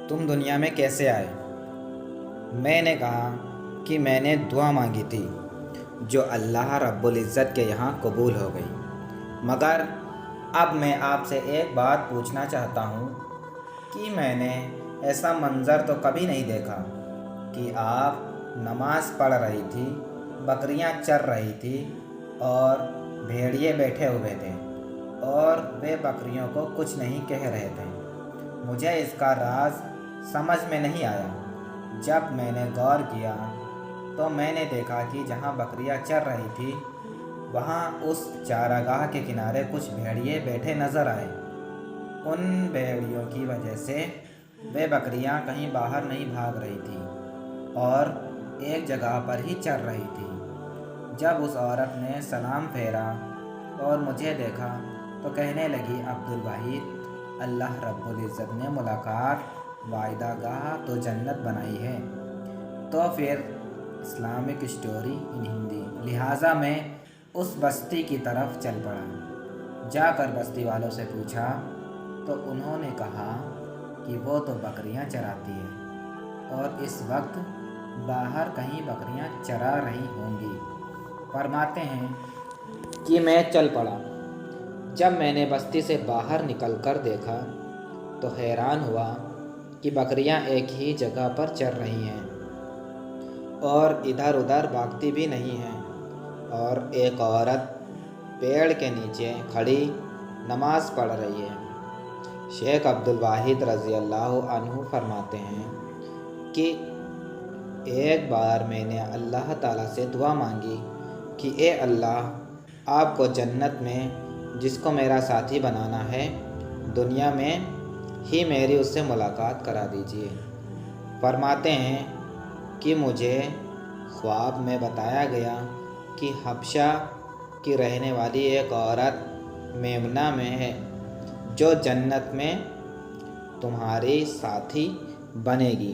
तुम दुनिया में कैसे आए? मैंने कहा कि मैंने दुआ मांगी थी जो अल्लाह रब्बुल इज़्ज़त के यहाँ कबूल हो गई। मगर अब मैं आपसे एक बात पूछना चाहता हूँ कि मैंने ऐसा मंज़र तो कभी नहीं देखा कि आप नमाज़ पढ़ रही थी, बकरियाँ चर रही थी और भेड़िए बैठे हुए थे और वे बकरियों को कुछ नहीं कह रहे थे। मुझे इसका राज समझ में नहीं आया। जब मैंने गौर किया तो मैंने देखा कि जहाँ बकरियाँ चर रही थी वहाँ उस चारागाह के किनारे कुछ भेड़िए बैठे नज़र आए। उन भेड़ियों की वजह से वे बकरियाँ कहीं बाहर नहीं भाग रही थी और एक जगह पर ही चर रही थी। जब उस औरत ने सलाम फेरा और मुझे देखा तो कहने लगी, अब्दुल वाहिद, अल्लाह रब्बुल इज़्ज़त ने मुलाकात वायदा गाह तो जन्नत बनाई है। तो फिर इस्लामिक स्टोरी इन हिंदी। लिहाजा मैं उस बस्ती की तरफ चल पड़ा। जाकर बस्ती वालों से पूछा तो उन्होंने कहा कि वो तो बकरियां चराती है और इस वक्त बाहर कहीं बकरियां चरा रही होंगी। फरमाते हैं कि मैं चल पड़ा। जब मैंने बस्ती से बाहर निकलकर देखा तो हैरान हुआ कि बकरियां एक ही जगह पर चर रही हैं और इधर उधर भागती भी नहीं हैं। और एक औरत पेड़ के नीचे खड़ी नमाज पढ़ रही है। शेख अब्दुल वाहिद रज़ी अल्लाह अन्हु फरमाते हैं कि एक बार मैंने अल्लाह ताला से दुआ मांगी कि ए अल्लाह, आपको जन्नत में जिसको मेरा साथी बनाना है दुनिया में ही मेरी उससे मुलाकात करा दीजिए। फरमाते हैं कि मुझे ख्वाब में बताया गया कि हबशा की रहने वाली एक औरत मेमना में है जो जन्नत में तुम्हारी साथी बनेगी।